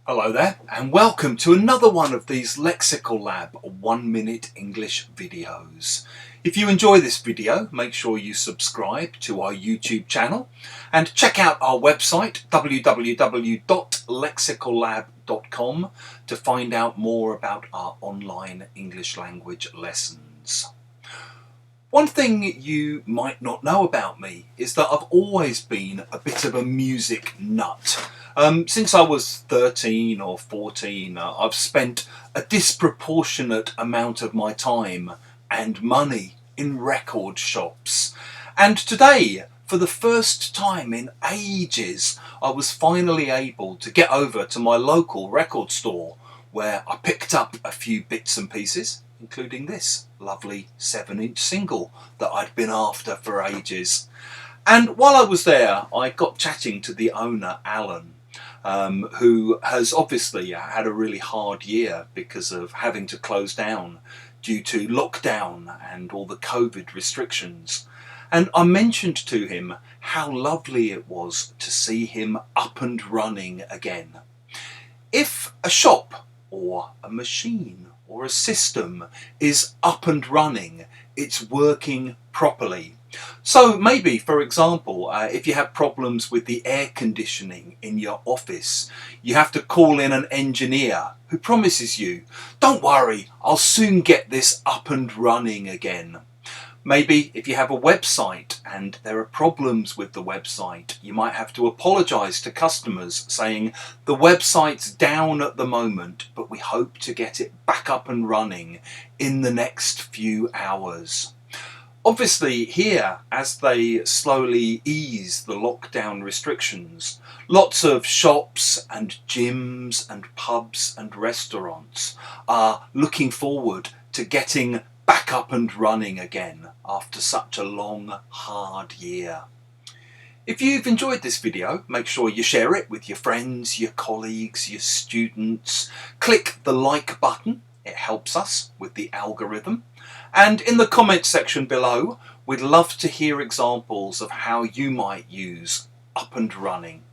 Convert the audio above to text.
Hello there and welcome to another one of these Lexical Lab 1 minute English videos. If you enjoy this video, make sure you subscribe to our YouTube channel and check out our website www.lexicallab.com to find out more about our online English language lessons. One thing you might not know about me is that I've always been a bit of a music nut. Since I was 13 or 14, I've spent a disproportionate amount of my time and money in record shops. And today, for the first time in ages, I was finally able to get over to my local record store where I picked up a few bits and pieces, including this lovely 7-inch single that I'd been after for ages. And while I was there, I got chatting to the owner, Alan, who has obviously had a really hard year because of having to close down due to lockdown and all the COVID restrictions. And I mentioned to him how lovely it was to see him up and running again. If a shop or a machine or a system is up and running, it's working properly. So maybe, for example, if you have problems with the air conditioning in your office, you have to call in an engineer who promises you, "Don't worry, I'll soon get this up and running again." Maybe if you have a website and there are problems with the website, you might have to apologise to customers saying, "The website's down at the moment, but we hope to get it back up and running in the next few hours." Obviously here, as they slowly ease the lockdown restrictions, lots of shops and gyms and pubs and restaurants are looking forward to getting back up and running again after such a long, hard year. If you've enjoyed this video, make sure you share it with your friends, your colleagues, your students. Click the like button, it helps us with the algorithm. And in the comments section below, we'd love to hear examples of how you might use up and running.